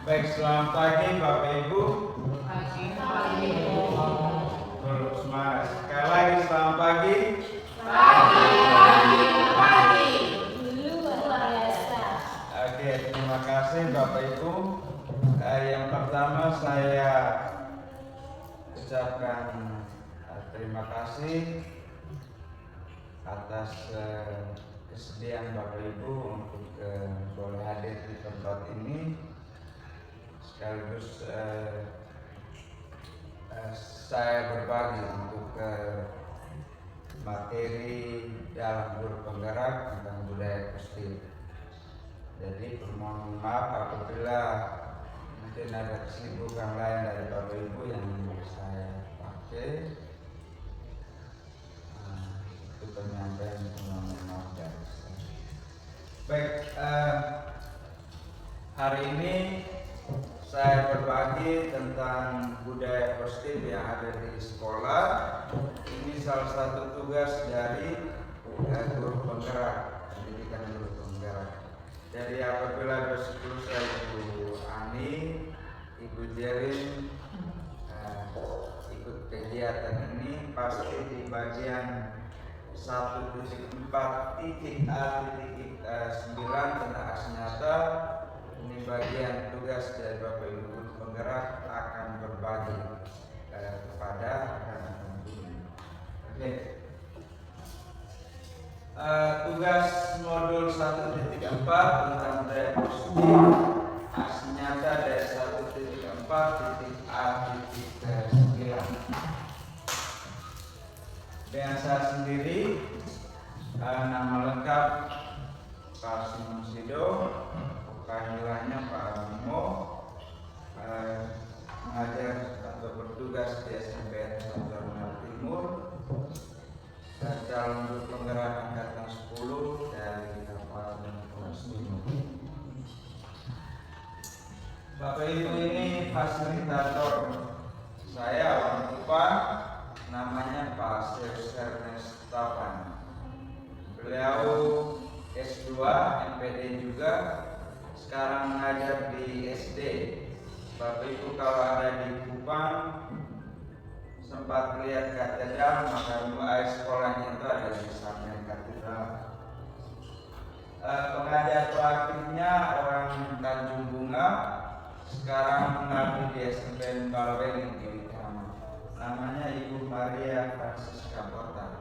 Baik, selamat pagi Bapak Ibu. Pagi. Belum semangat. Sekali lagi selamat pagi. Pagi. Luar biasa. Oke, terima kasih Bapak Ibu. Yang pertama saya ucapkan terima kasih atas kesediaan Bapak Ibu untuk boleh hadir di tempat ini. Sekaligus saya berbagi untuk materi dalam guru penggerak tentang budaya positif. Jadi permohonan maaf apabila mungkin ada kesibukan lain dari Bapak Ibu yang saya pakai. Itu penyampaian permohonan maaf dari saya. Baik, hari ini saya berbagi tentang budaya positif yang ada di sekolah. Ini salah satu tugas dari guru penggerak, pendidikan guru penggerak. Jadi apabila bersekutu saya Ibu Ani, Ibu Jerin ikut kegiatan ini, pasti di bagian 1.4.A.9 tentang aksi nyata. Ini bagian tugas dari Bapak Ibu guru penggerak akan berbagi kepada anak-anak ini. Oke. Tugas modul 1.4 tentang budaya positif aksi nyata dari 1.4.A.9. Dengan saya sendiri, nama lengkap Pak Simon Sido, panggilannya Pak Mimo, mengajar atau bertugas di SMPN Jawa Timur, calon guru penggerak angkatan 10 dari Kabupaten Timur. Bapak Ibu ini fasilitator saya, orang tua, namanya Pak Ernest Tapan. Beliau S2 MPD juga, sekarang mengajar di SD. Bapak Ibu kalau ada di Kupang sempat lihat katedral, maka sekolahnya itu ada di samping katedral. Pengajar praktiknya orang Tanjung Bunga, sekarang mengabdi di SMPN Balwening di Utama. Namanya Ibu Maria Francisca Bota.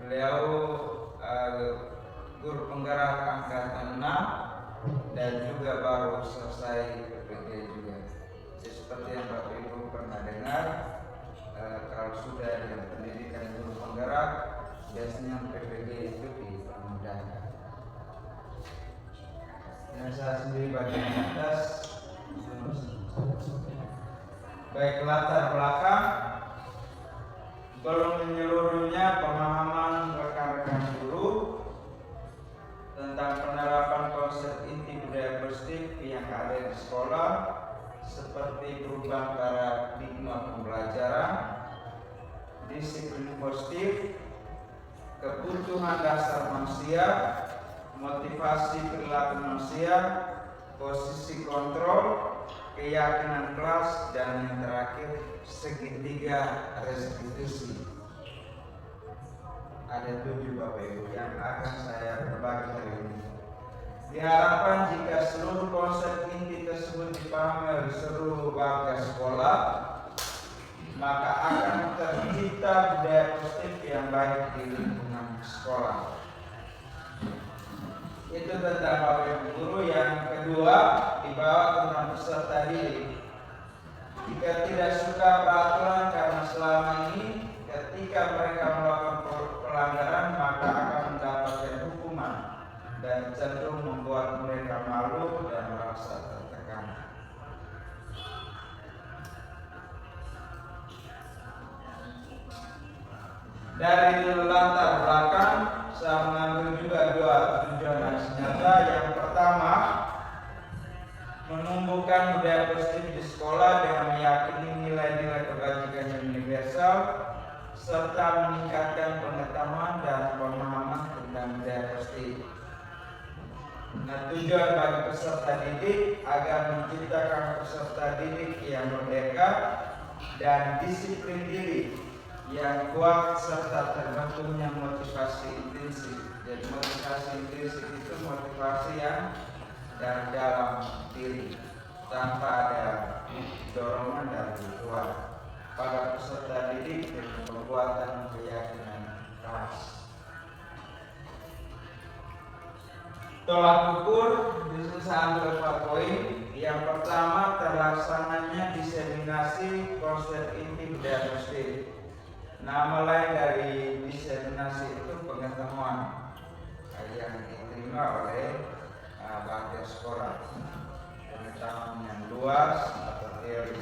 Beliau guru penggerak angkatan 6 dan juga baru selesai PPG juga. Jadi seperti yang Bapak Ibu pernah dengar, kalau sudah dengan pendidikan guru penggerak, biasanya PPG itu dimudahkan. Dan saya sendiri bagian atas. Baik, latar belakang belum menyeluruhnya pemahaman rekan-rekan guru tentang penerapan konsep inti budaya positif yang ada di sekolah, seperti perubahan paradigma pembelajaran, disiplin positif, kebutuhan dasar manusia, motivasi perilaku manusia, posisi kontrol, keyakinan kelas, dan yang terakhir segitiga restitusi. Ada 7 Bapak Ibu yang akan saya berbagi hari ini. Diharapkan jika seluruh konsep inti tersebut dipahami oleh seluruh warga sekolah, maka akan tercipta budaya positif yang baik di lingkungan sekolah. Itu tentang Bapak Ibu guru. Yang kedua, dibawa tentang peserta didik. Jika tidak suka peraturan karena selama ini ketika mereka melakukan pelanggaran, maka akan mendapatkan hukuman dan cenderung membuat mereka malu dan merasa tertekan. Dari latar belakang, saya mengambil juga 2 tujuan aksi nyata. Yang pertama, menumbuhkan budaya positif di sekolah dengan meyakini nilai-nilai kebajikan yang universal, serta meningkatkan pengetahuan dan pemahaman tentang budaya positif. Nah, tujuan bagi peserta didik agar menciptakan peserta didik yang merdeka dan disiplin diri yang kuat serta terbentuknya motivasi intrinsik. Jadi motivasi intrinsik itu motivasi yang dari dalam diri tanpa ada dorongan dari luar pada peserta didik dengan kekuatan keyakinan keras. Tolak ukur bisa ambil 4 poin. Yang pertama, terlaksananya diseminasi konsep inti budaya positif. Nama lain dari diseminasi itu pengetahuan yang diterima oleh bangsa sekolah, pengetahuan yang luas atau teori.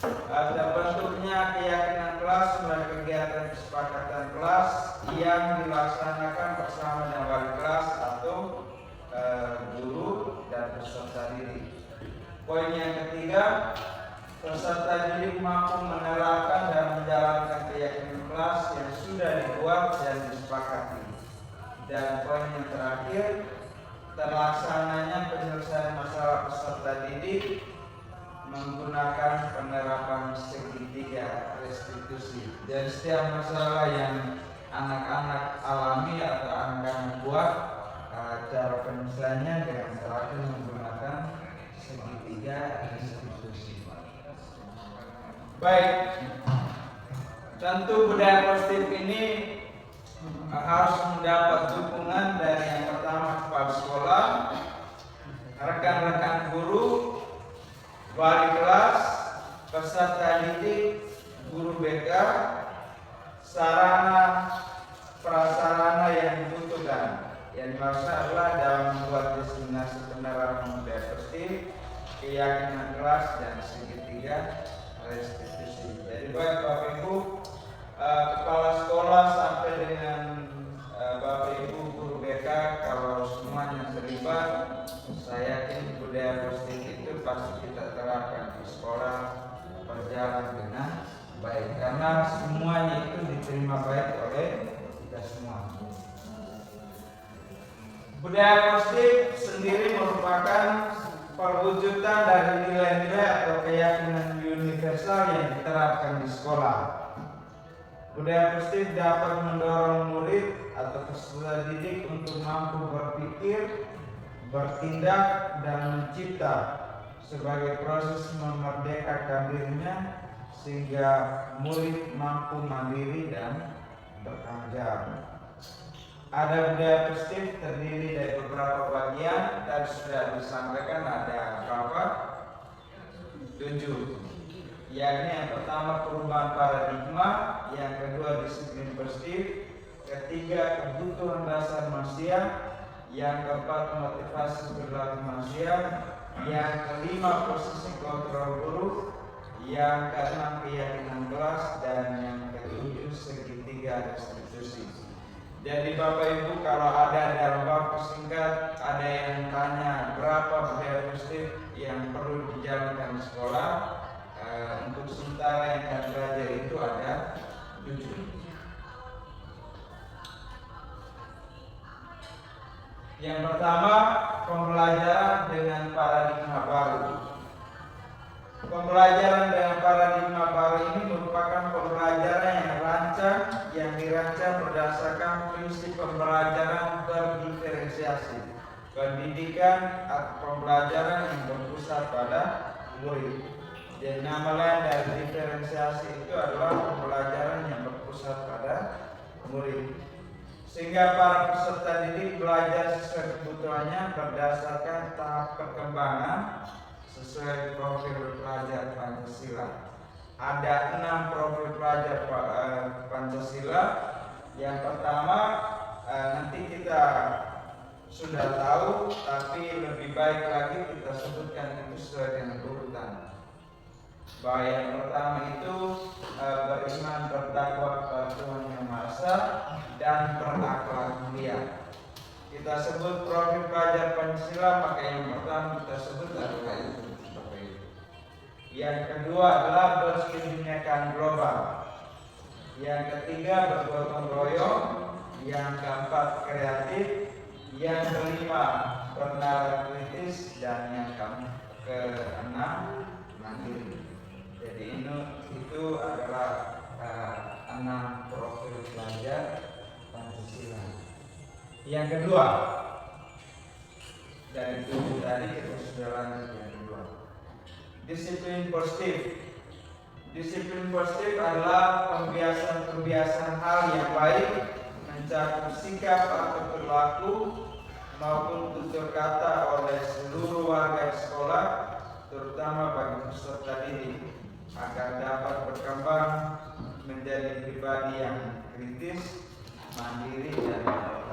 Terbentuknya keyakinan kelas melalui kegiatan kesepakatan kelas yang dilaksanakan bersama dengan wali kelas atau guru dan peserta didik. Poin yang ketiga, peserta didik mampu menerapkan dan menjalankan keyakinan kelas yang sudah dibuat dan disepakati. Dan poin yang terakhir, terlaksananya penyelesaian masalah peserta didik menggunakan penerapan segitiga restitusi. Dan setiap masalah yang anak-anak alami atau anak-anak buat, cara penyelesaiannya dengan terakhir menggunakan segitiga restitusi. Baik, tentu budaya positif ini harus mendapat dukungan dari yang pertama kepala sekolah, rekan-rekan guru, wali kelas, peserta didik, guru BK, sarana prasarana yang dibutuhkan. Yang dimaksud adalah dalam membuat destinasi penerapan budaya positif, keyakinan kelas dan segitiga restitusi. Jadi baik Bapak Ibu, kepala sekolah sampai dengan Bapak Ibu guru BK, kalau semuanya terlibat, saya yakin budaya positif itu pasti kita terapkan di sekolah berjalan dengan baik, karena semuanya itu diterima baik oleh kita semua. Budaya positif sendiri merupakan perwujudan dari nilai-nilai atau keyakinan universal yang diterapkan di sekolah. Budaya positif dapat mendorong murid atau peserta didik untuk mampu berpikir, bertindak, dan mencipta sebagai proses memerdekakan dirinya sehingga murid mampu mandiri dan bertanggung jawab. Ada budaya positif terdiri dari beberapa bagian dan sudah disampaikan ada berapa? 7. Yakni yang pertama perubahan paradigma, yang kedua disiplin positif, ketiga kebutuhan dasar manusia, yang keempat motivasi perilaku manusia, yang kelima posisi kontrol guru, yang keenam keyakinan kelas, dan yang ketujuh segitiga restitusi. Jadi Bapak Ibu, kalau ada dalam waktu singkat ada yang tanya berapa budaya positif yang perlu dijalankan di sekolah, untuk sementara yang akan belajar itu ada 7. Yang pertama, pembelajaran dengan paradigma baru. Pembelajaran dengan paradigma baru ini merupakan pembelajaran yang dirancang berdasarkan prinsip pembelajaran berdiferensiasi, pendidikan atau pembelajaran yang berpusat pada murid. Dan nama lain dari diferensiasi itu adalah pembelajaran yang berpusat pada murid, sehingga para peserta didik belajar sesuai kebutuhannya berdasarkan tahap perkembangan sesuai profil pelajar Pancasila. Ada 6 profil pelajar Pancasila. Yang pertama nanti kita sudah tahu, tapi lebih baik lagi kita sebutkan itu sesuai dengan urutan. Bahwa yang pertama itu beriman bertakwa kepada Tuhan Yang Maha Esa dan berakhlak mulia. Kita sebut profil pelajar Pancasila, maka yang pertama kita sebut adalah itu. Yang kedua adalah berkebinekaan global. Yang ketiga bergotong royong. Yang keempat kreatif. Yang kelima bernalar kritis, dan yang keenam mandiri. Jadi itu adalah 6 profil pelajar Pancasila. Yang kedua, dari 7 tadi kita sudah lanjut yang kedua. Disiplin positif. Disiplin positif adalah pembiasaan hal yang baik, mencakup sikap atau perilaku maupun tutur kata oleh seluruh warga sekolah, terutama bagi peserta didik, agar dapat berkembang menjadi pribadi yang kritis, mandiri, dan bertanggung.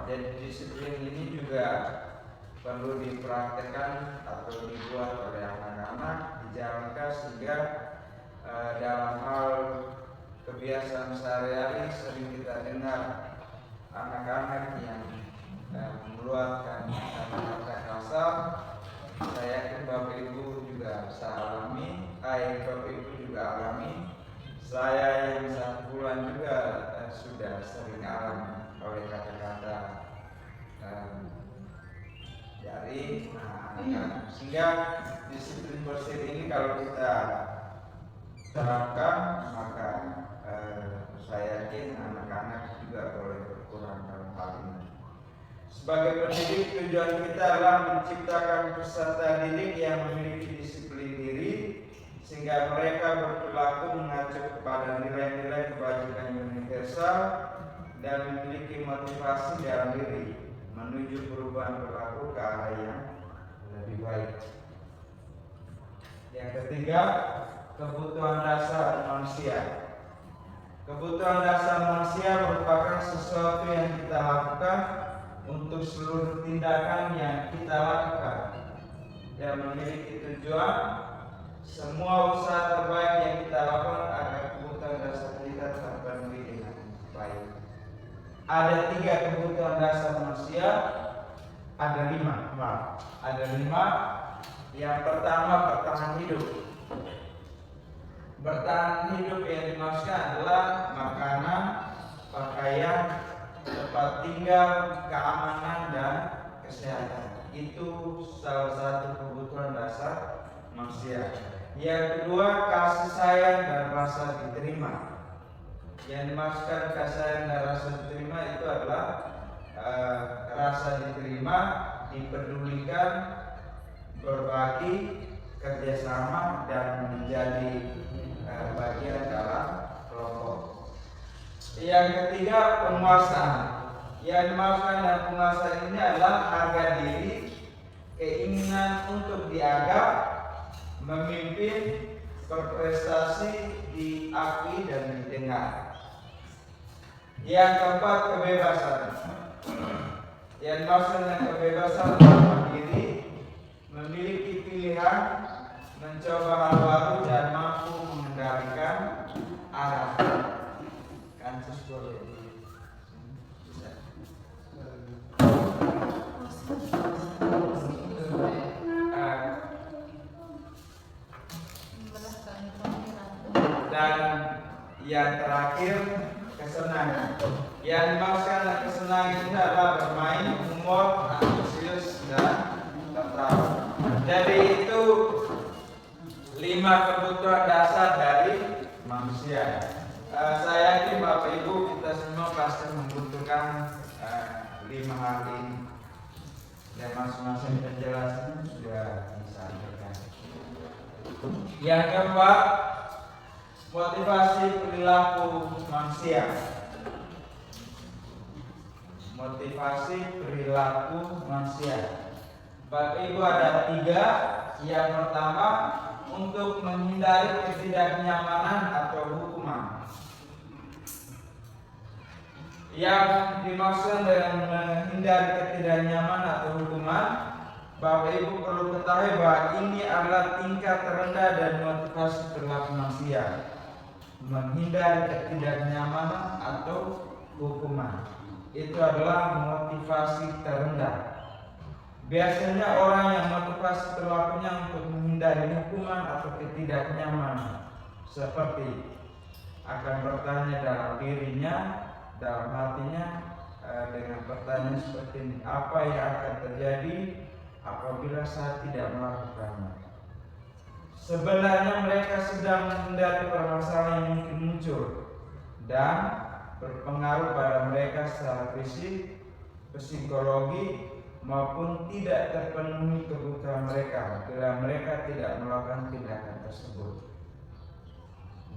Dan disiplin ini juga perlu dipraktekkan atau dibuat oleh anak-anak, dijalankan sehingga dalam hal kebiasaan sehari-hari sering kita dengar anak-anak yang mengeluarkan kata-kata kasar. Saya yakin Bapak Ibu juga Bapak Ibu juga alami. Saya yang 1 bulan juga sudah sering alami oleh kata-kata dari anak-anak. Sehingga disiplin positif ini kalau kita terapkan, maka saya yakin anak-anak juga boleh berkurang dalam hal ini. Sebagai pendidik, tujuan kita adalah menciptakan peserta didik yang memiliki disiplin diri, sehingga mereka berperilaku mengacu kepada nilai-nilai kebajikan universal dan memiliki motivasi dalam diri menuju perubahan perilaku ke arah yang lebih baik. Yang ketiga, kebutuhan dasar manusia. Kebutuhan dasar manusia merupakan sesuatu yang kita lakukan untuk seluruh tindakan yang kita lakukan dan memiliki tujuan. Semua usaha terbaik yang kita lakukan agar kebutuhan dasar kita terpenuhi dengan baik. Ada 3 kebutuhan dasar manusia. Ada 5. Yang pertama, bertahan hidup. Bertahan hidup yang dimaksudkan adalah makanan, pakaian, tempat tinggal, keamanan, dan kesehatan. Itu salah satu kebutuhan dasar manusia. Yang kedua, kasih sayang dan rasa diterima. Yang dimaksudkan kasih sayang dan rasa diterima itu adalah rasa diterima, dipedulikan, berbagi, kerjasama, dan menjadi bagian dalam kelompok. Yang ketiga, penguasaan. Yang dimaksudkan dengan penguasaan ini adalah harga diri, keinginan untuk dianggap, memimpin, berprestasi, diakui, dan didengar. Yang keempat, kebebasan. Yang dimaksudkan dengan kebebasan adalah mandiri, memiliki pilihan, mencoba hal baru, dan mampu mengendalikan arah. Kansus boleh. Dan yang terakhir, kesenangan. Yang dimaksudkan kesenangan ini adalah bermain, humor, antusias, dan tertawa. Jadi itu 5 kebutuhan dasar dari manusia. Saya yakin Bapak Ibu kita semua pasti membutuhkan 5 hal ini. Dan masing-masing penjelasan sudah disampaikan. Yang keempat, motivasi perilaku manusia. Motivasi perilaku manusia. Bapak Ibu ada 3. Yang pertama, untuk menghindari ketidaknyamanan atau hukuman. Yang dimaksud dengan menghindari ketidaknyamanan atau hukuman, Bapak Ibu perlu ketahui bahwa ini adalah tingkat terendah dan motivasi perilaku manusia. Menghindari ketidaknyamanan atau hukuman itu adalah motivasi terendah. Biasanya orang yang motivasi perilakunya untuk menghindari hukuman atau ketidaknyamanan seperti akan bertanya dalam dirinya, dalam hatinya, dengan pertanyaan seperti ini, apa yang akan terjadi apabila saya tidak melakukannya? Sebenarnya mereka sedang menghindari permasalahan yang mungkin muncul dan berpengaruh pada mereka secara fisik, psikologi, maupun tidak terpenuhi kebutuhan mereka bila mereka tidak melakukan tindakan tersebut.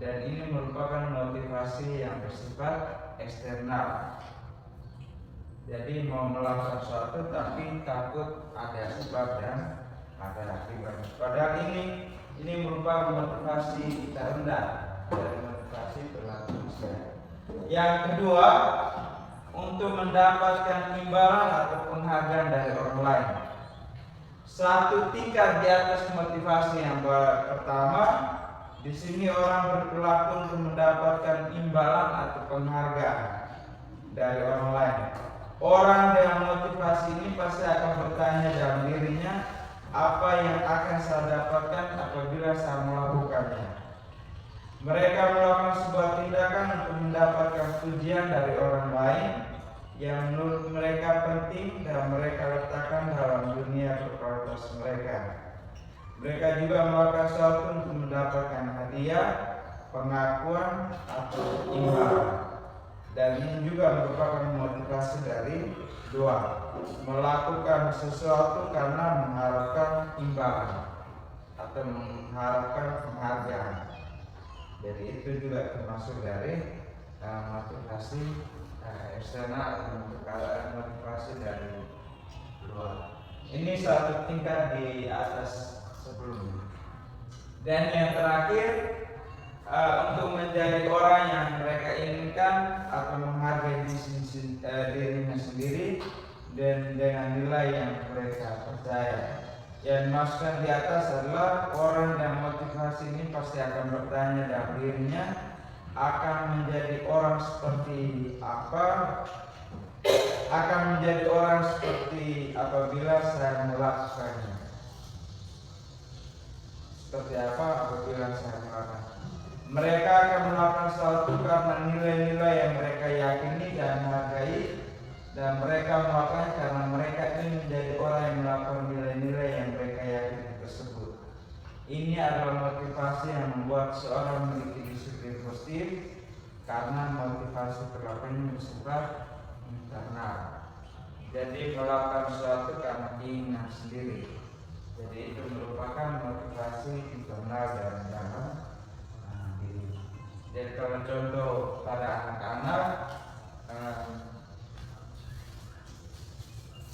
Dan ini merupakan motivasi yang bersifat eksternal. Jadi mau melakukan sesuatu tapi takut ada sebab dan ada akibat. Padahal ini merupakan motivasi terendah dari motivasi perilaku manusia. Yang kedua, untuk mendapatkan imbalan atau penghargaan dari orang lain. Satu tingkat di atas motivasi yang pertama, di sini orang berperilaku untuk mendapatkan imbalan atau penghargaan dari orang lain. Orang dengan motivasi ini pasti akan bertanya dalam dirinya, apa yang akan saya dapatkan apabila saya melakukannya. Mereka melakukan sebuah tindakan untuk mendapatkan pujian dari orang lain yang menurut mereka penting dan mereka letakkan dalam dunia berkualitas mereka. Mereka juga melakukan sesuatu untuk mendapatkan hadiah, pengakuan, atau imbalan. Dan ini juga merupakan motivasi dari dua, melakukan sesuatu karena mengharapkan imbalan atau mengharapkan penghargaan. Jadi itu juga termasuk dari motivasi eksternal atau motivasi dari luar. Ini satu tingkat di atas sebelumnya. Dan yang terakhir, untuk menjadi orang yang mereka inginkan atau menghargai dirinya sendiri dan dengan nilai yang mereka percaya. Yang dimaksudkan di atas adalah orang yang motivasi ini pasti akan bertanya dalam dirinya, akan menjadi orang seperti apa? Akan menjadi orang seperti apabila saya melakukannya. Seperti apa apabila saya melakukannya? Mereka akan melakukan sesuatu karena nilai-nilai yang mereka yakini dan menghargai, dan mereka melakukan karena mereka ingin menjadi orang yang melakukan nilai-nilai yang mereka yakini tersebut. Ini adalah motivasi yang membuat seorang memiliki disiplin positif karena motivasi perilakunya bersifat internal. Jadi melakukan sesuatu karena keinginan sendiri. Jadi itu merupakan motivasi internal dan dalam diri. Jadi kalau contoh pada anak-anak,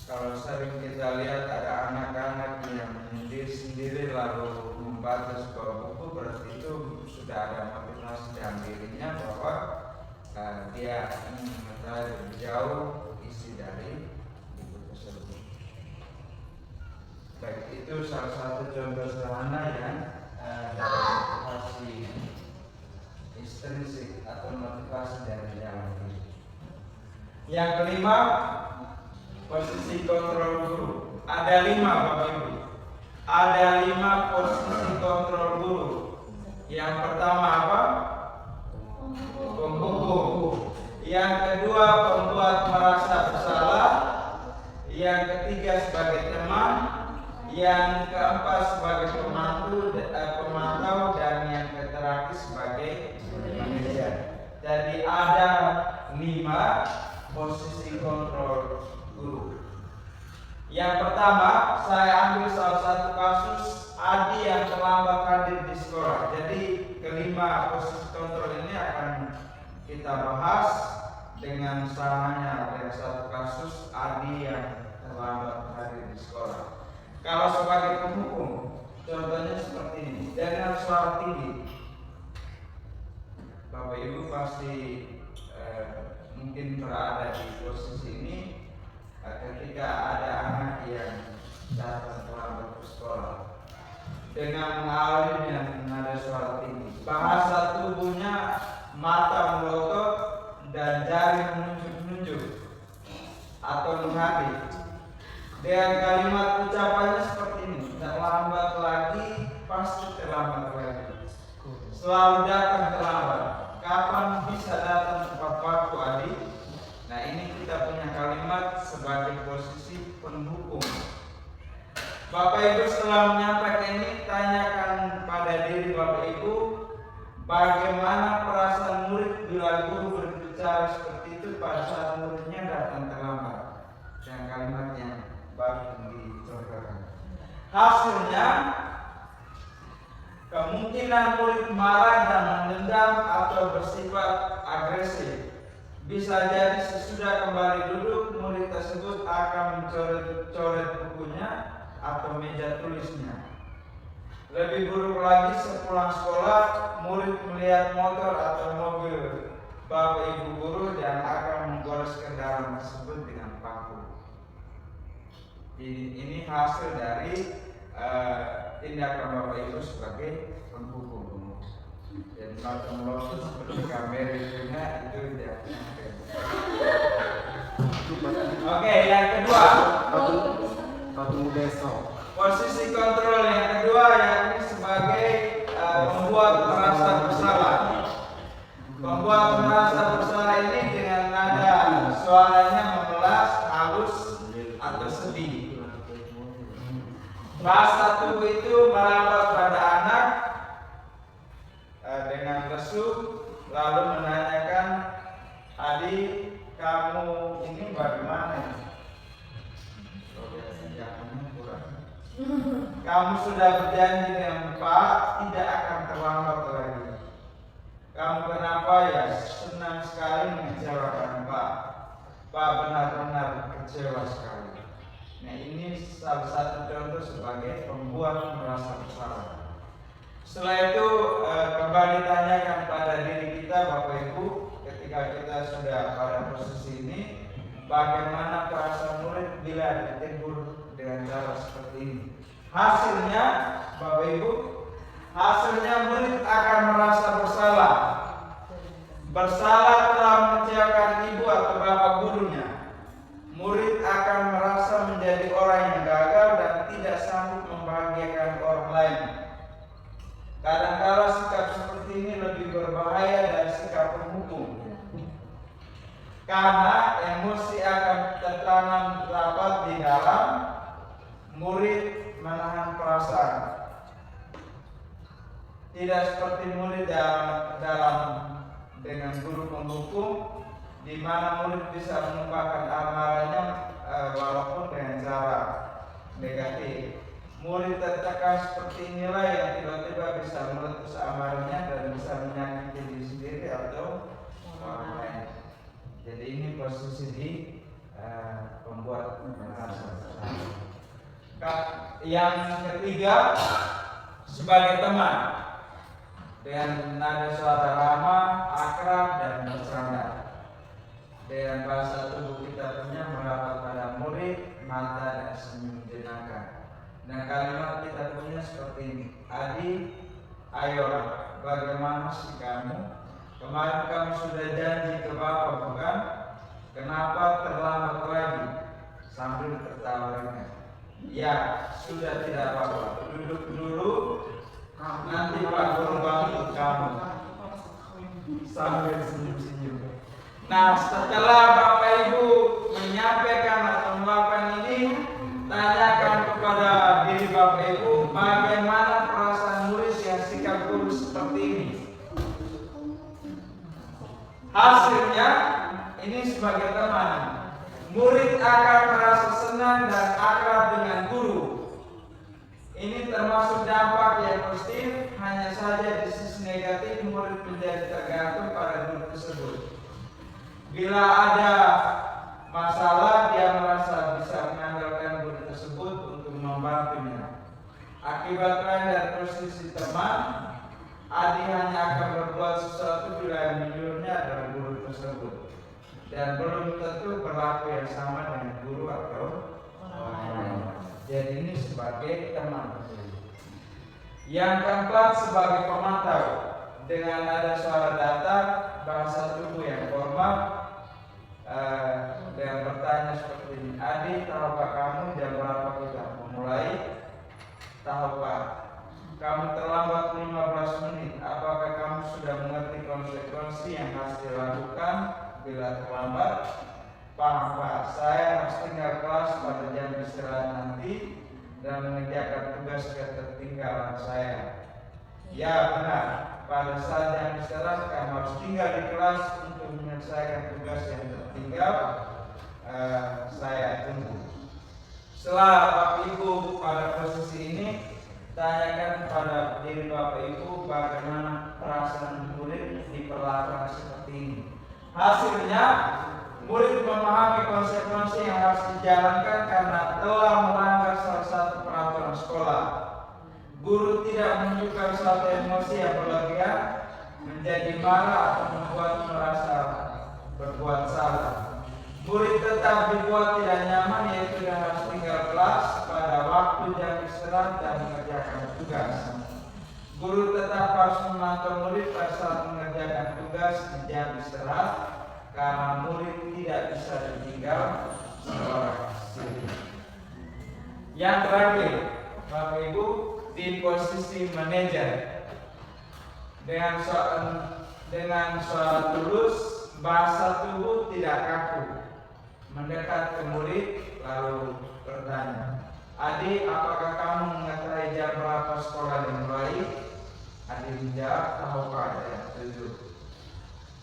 kalau sering kita lihat ada anak-anak yang menyendiri sendiri lalu membaca sebuah buku, berarti itu sudah ada motivasi dalam dirinya bahwa dia ingin mengetahui lebih jauh isi dari buku tersebut. Baik, itu salah satu contoh sederhana yang dari motivasi intrinsik atau motivasi dari dalam diri. Yang kelima, posisi kontrol guru. Ada 5 Bapak Ibu. Ada 5 posisi kontrol guru. Yang pertama apa? Penghukum. Yang kedua, pembuat merasa bersalah. Yang ketiga, sebagai teman. Yang keempat, sebagai pemantau, dan yang terakhir sebagai manajer. Jadi ada 5 posisi kontrol guru. Yang pertama, saya ambil salah satu kasus Adi yang terlambat hadir di sekolah. Jadi kelima posisi kontrol ini akan kita bahas dengan samanya dari satu kasus Adi yang terlambat hadir di sekolah. Kalau sebagai penghukum, contohnya seperti ini, dengan suara tinggi. Bapak Ibu pasti mungkin berada di posisi ini ketika ada anak yang datang terlambat ke sekolah dengan mengalami dengan nada suara tinggi, bahasa tubuhnya, mata melotot dan jari menunjuk-nunjuk atau menghadap dengan kalimat ucapannya seperti ini, terlambat lagi, pasti terlambat lagi, selalu datang terlambat, kapan bisa datang tepat waktu Adi? Nah, ini kita punya sebagai posisi penghukum. Bapak Ibu setelah menyampaikan ini, tanyakan pada diri Bapak Ibu, bagaimana perasaan murid bila guru berbicara seperti itu pada saat muridnya datang terlambat. Dan kalimat yang baru dicontohkan. Hasilnya, kemungkinan murid marah dan mendendam atau bersifat agresif. Bisa jadi sesudah kembali duduk, murid tersebut akan mencoret-coret bukunya atau meja tulisnya. Lebih buruk lagi, sepulang sekolah, murid melihat motor atau mobil Bapak Ibu guru dan akan menggores kendaraan tersebut dengan paku. Ini hasil dari tindakan Bapak Ibu sebagai penghukum. Dan melotot seperti kamera punya itu tidak. Oke, yang kedua, posisi kontrol yang kedua yakni sebagai membuat merasa bersalah. Membuat merasa bersalah ini dengan nada suaranya memelas, halus atau sedih. Bahasa tubuh itu merambat pada anak dengan lesu, lalu menanyakan, "Adik, kamu ini bagaimana?" "Kamu sudah berjanji dengan Pak tidak akan terlambat lagi. Kamu kenapa ya? Senang sekali mengecewakan Pak. Pak benar-benar kecewa sekali." Nah, ini salah satu contoh sebagai pembuat merasa bersalah. Setelah itu kembali tanyakan pada diri kita Bapak Ibu, ketika kita sudah pada posisi ini, bagaimana perasaan murid bila ditegur dengan cara seperti ini. Hasilnya Bapak Ibu, hasilnya murid akan merasa bersalah. Bersalah telah mengecewakan ibu atau bapak gurunya. Murid akan merasa menjadi orang yang gagal dan tidak sanggup membahagiakan orang lain. Kadang-kala sikap seperti ini lebih berbahaya dari sikap penghukum, karena emosi akan tertanam rapat di dalam murid menahan perasaan. Tidak seperti murid dalam dengan guru penghukum, di mana murid bisa menumpahkan amarahnya walaupun dengan cara negatif. Murid tertekan seperti inilah yang tiba-tiba bisa meletus amarahnya dan bisa menyakiti diri sendiri atau orang lain. Jadi ini posisi di pembuat merasa bersalah. Yang ketiga, sebagai teman dengan nada suara ramah, akrab dan bercanda. Dengan bahasa tubuh kita punya merapat pada murid, mata dan senyum jenaka. Dan kalimat kita punya seperti ini, "Adik, ayolah, bagaimana sih kamu? Kemarin kamu sudah janji ke Bapak bukan? Kenapa terlambat lagi?" Sambil tertawa ringan. "Ya, sudah tidak apa-apa. Duduk dulu. Nanti Pak Guru bantu kamu." Sambil senyum-senyum. Nah, setelah Bapak Ibu menyampaikan atau melakukan ini, tanyakan kepada diri Bapak Ibu, bagaimana perasaan murid yang sikap guru seperti ini. Hasilnya, ini sebagai teman, murid akan merasa senang dan akrab dengan guru. Ini termasuk dampak yang positif, hanya saja di sisi negatif murid menjadi tergantung pada guru tersebut. Bila ada masalah, dia merasa bisa mengandalkan guru tersebut untuk membantunya. Akibat lain dari posisi teman, adik hanya akan berbuat sesuatu bila yang menyuruhnya adalah guru tersebut, dan belum tentu berlaku yang sama dengan guru atau orang lain. Jadi ini sebagai teman. Yang keempat, sebagai pemantau dengan nada suara datar, bahasa tubuh yang formal, dengan bertanya seperti ini, "Adik, tahukah kamu jam berapa kita memulai? Tahukah kamu terlambat 15 menit? Apakah kamu sudah mengerti konsekuensi yang harus dilakukan bila terlambat? Paham Pak, saya harus tinggal kelas pada jam istirahat nanti dan mengerjakan tugas ketertinggalan saya. Ya benar, pada saat jam istirahat kamu harus tinggal di kelas untuk menyelesaikan tugas yang tertinggal. Saya tunggu. Setelah Bapak Ibu pada posisi ini, tanyakan kepada diri Bapak Ibu bagaimana perasaan murid diperlakukan seperti ini. Hasilnya, murid memahami konsekuensi yang harus dijalankan karena telah melanggar salah satu peraturan sekolah. Guru tidak menunjukkan suatu emosi yang berlebihan, menjadi marah atau membuat merasa berbuat salah. Murid tetap dibuat tidak nyaman, yaitu dengan harus tinggal kelas pada waktu jam istirahat dan mengerjakan tugas. Guru tetap harus memantau murid pada saat mengerjakan tugas di jam istirahat, karena murid tidak bisa ditinggal seorang diri. Yang terakhir, Bapak Ibu, di posisi manajer dengan suara tulus, bahasa tubuh tidak kaku, mendekat ke murid lalu bertanya, "Adik, apakah kamu mengetahui jam berapa sekolah dimulai?" Adik menjawab, "Tahu Pak, saya setuju."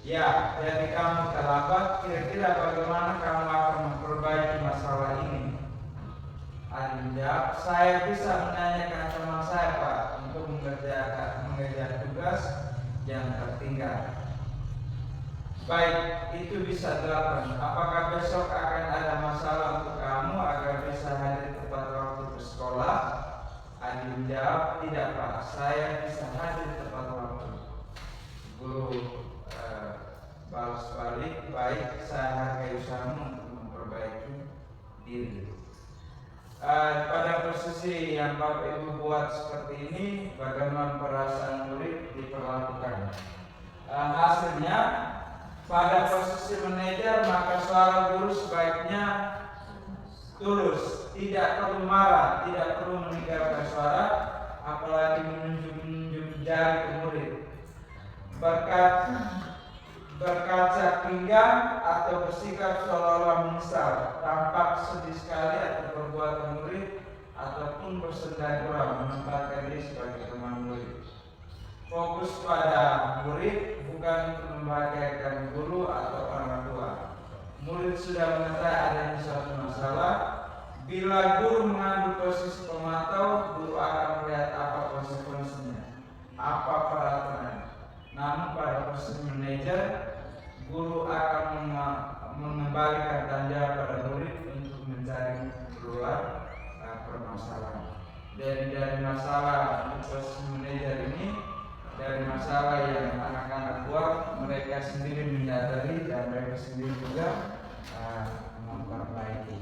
"Ya, jadi kamu terlambat. Kira-kira bagaimana kamu akan memperbaiki masalah ini?" Adik menjawab, "Saya bisa menanyakan teman saya Pak untuk mengerjakan tugas yang tertinggal." "Baik, itu bisa dilakukan. Apakah besok akan ada masalah untuk kamu agar bisa hadir tepat waktu ke sekolah?" Adi menjawab, "Tidak Pak, saya bisa hadir tepat waktu." Guru balas balik, "Baik, saya hargai usahamu untuk memperbaiki diri." Pada posisi yang Bapak Ibu buat seperti ini, bagaimana perasaan murid diperlakukan? Hasilnya, pada posisi manajer, maka suara guru sebaiknya tulus, tidak perlu marah, tidak perlu meninggalkan suara, apalagi menunjuk jari ke murid. Berkaca pinggang atau bersikap seolah-olah menyesal, tampak sedih sekali atau perbuatan murid, ataupun bersenda gurau menempatkan diri sebagai teman murid. Fokus pada murid, bukan untuk membahagiakan guru atau orang tua. Murid sudah mengetahui adanya suatu masalah. Bila guru mengambil posisi pemantau, guru akan melihat apa konsekuensinya, apa peraturan. Namun pada posisi manajer, guru akan mengembalikan tanggung jawab pada murid untuk mencari keluar permasalahan. Dari masalah posisi manajer ini, dari masalah yang anak-anak buat, mereka sendiri menyadari dan mereka sendiri juga memperbaiki.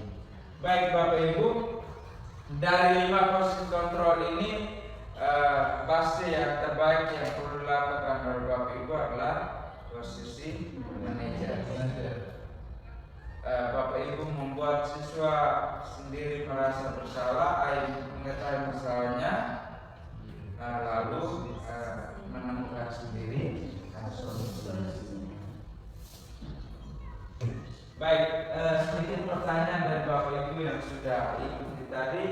Baik Bapak Ibu, dari 5 posisi kontrol ini, pasti yang terbaik yang perlu dilakukan oleh Bapak Ibu adalah posisi manajer. Bapak Ibu membuat siswa sendiri merasa bersalah, mengetahui masalahnya, lalu menemukan sendiri solusi. Baik, sedikit pertanyaan dari Bapak Ibu yang sudah ikuti tadi.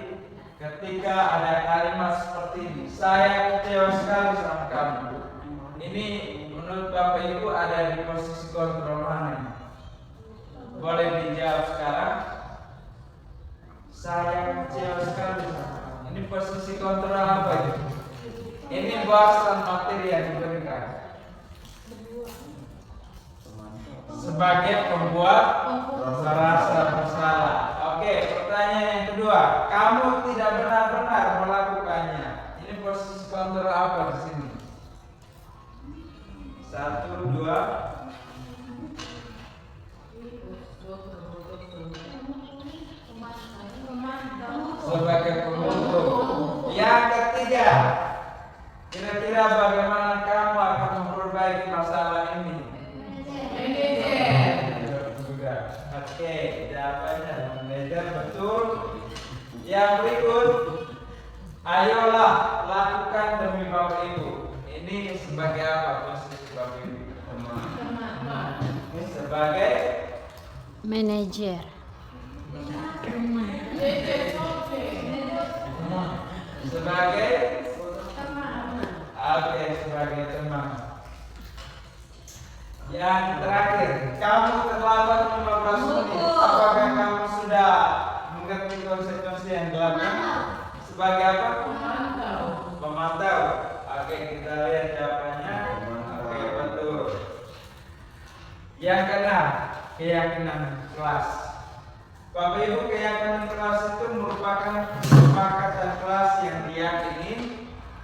Ketika ada kalimat seperti ini, "Saya kecewa sekali sama kamu." Ini menurut Bapak Ibu ada di posisi kontrol mana? Boleh dijawab sekarang. "Saya kecewa sekali sama kamu." Ini posisi kontrol apa itu? Ini bahasan materi yang diberikan sebagai pembuat merasa bersalah. Oke, pertanyaan yang kedua, kamu tidak benar-benar melakukannya. Ini posisi kontrol apa di sini? 1, 2. Sebagai pembuat. Yang ketiga, kira-kira bagaimana kamu akan memperbaiki masalah ini? Oke, jawabannya manajer, betul. Yang berikut, ayolah lakukan demi Bapak Ibu. Ini sebagai apa posisi Bapak Ibu? Ini sebagai Manajer. Sebagai oke, sebagai teman. Yang terakhir, kamu terlambat 15 menit. Apakah kamu sudah mengerti konsekuensi yang dilakukan? Sebagai apa? Pemantau. Oke, kita lihat jawabannya. Oke, betul. Yang keenam, keyakinan kelas. Bapak Ibu, keyakinan kelas itu merupakan kesepakatan kelas yang diyakini.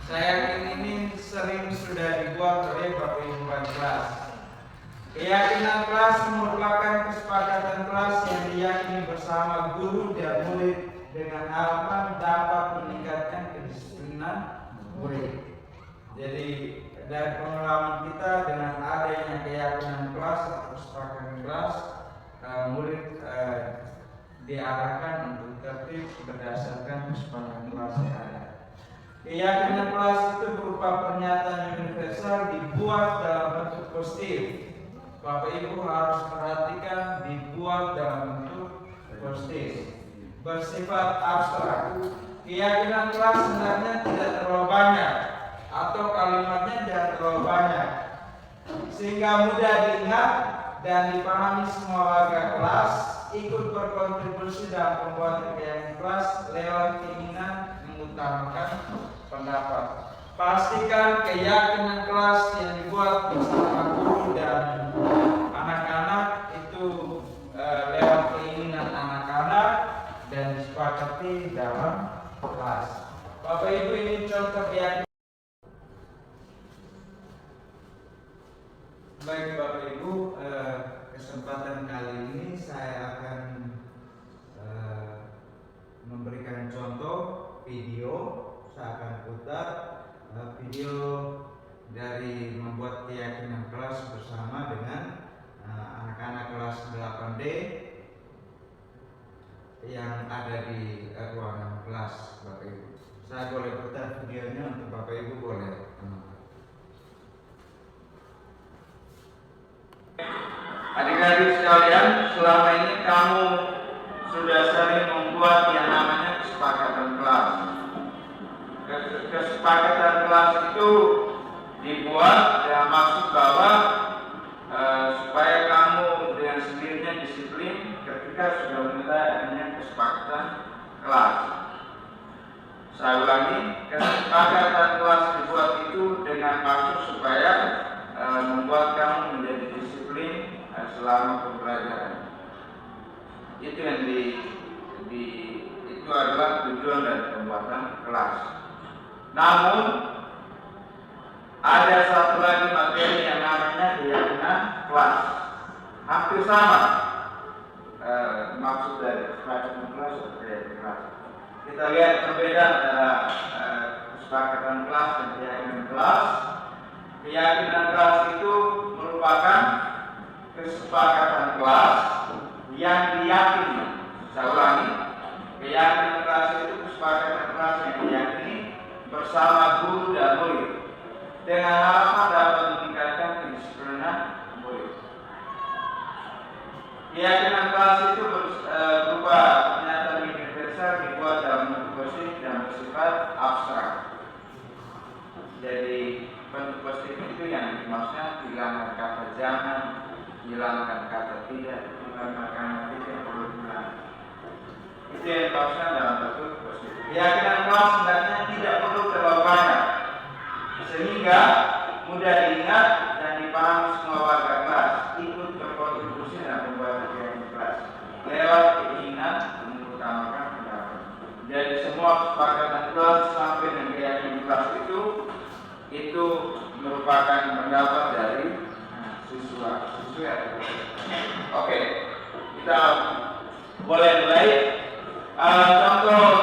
Saya yakin ini sering sudah dibuat oleh Bapak Ibu kelas. Keyakinan kelas merupakan kesepakatan kelas yang diyakini bersama guru dan murid dengan harapan dapat meningkatkan kedisiplinan murid. Jadi dari pengalaman kita dengan adanya keyakinan kelas atau kesepakatan kelas, murid diarahkan untuk tertib berdasarkan kesepakatan kelas yang ada. Keyakinan kelas itu berupa pernyataan universal dibuat dalam bentuk positif. Bapak Ibu harus perhatikan, dibuat dalam bentuk positif, bersifat abstrak. Keyakinan kelas sebenarnya tidak terlalu banyak atau kalimatnya tidak terlalu banyak, sehingga mudah diingat dan dipahami semua warga kelas. Ikut berkontribusi dalam pembuatan keyakinan kelas lewat keinginan mengutamakan pendapat. Pastikan keyakinan kelas yang dibuat bersama guru dan anak-anak itu lewat keinginan anak-anak dan disepakati dalam kelas. Bapak Ibu, ini contoh keyakinan. Baik Bapak Ibu, kesempatan kali ini saya akan memberikan contoh video. Saya akan putar video dari membuat keyakinan kelas bersama dengan anak-anak kelas 8D yang ada di ruangan kelas Bapak Ibu. Saya boleh putar videonya untuk Bapak Ibu boleh. Adik-adik sekalian, selama ini kamu sudah sering membuat yang namanya kesepakatan kelas. Kesepakatan kelas itu dibuat dengan maksud bahwa supaya kamu dengan sendirinya disiplin ketika sudah mulai adanya kesepakatan kelas. Saya ulangi, kesepakatan kelas dibuat itu dengan maksud supaya membuat kamu menjadi disiplin selama pembelajaran. Itu yang itu adalah tujuan dari pembuatan kelas. Namun ada satu lagi materi yang namanya keyakinan kelas. Hampir sama maksud dari kesepakatan kelas atau keyakinan kelas. Kita lihat perbedaan antara kesepakatan kelas dan keyakinan kelas. Keyakinan kelas itu merupakan kesepakatan kelas yang diyakini. Saya ulangi, keyakinan kelas itu kesepakatan kelas yang diyakini bersama guru dan murid dengan harapan dapat meningkatkan kedisiplinan murid. Keyakinan kelas itu berupa pernyataan universal dibuat dalam bentuk positif dan bersifat abstrak. Jadi bentuk positif itu yang maksudnya hilangkan kata jangan, hilangkan kata tidak, hilangkan kata tidak perlu diulang. Itu yang maksudnya dalam bentuk positif. Keyakinan kelas sebenarnya tidak perlu terlalu banyak, sehingga mudah diingat dan dipahami semua warga kelas. Ikut berkontribusi dalam pembuatan keyakinan kelas lewat keinginan mengutamakan pendapat. Jadi semua kesepakatan kelas sampai dengan keyakinan kelas itu merupakan pendapat dari siswa. Oke, kita boleh mulai. Contoh,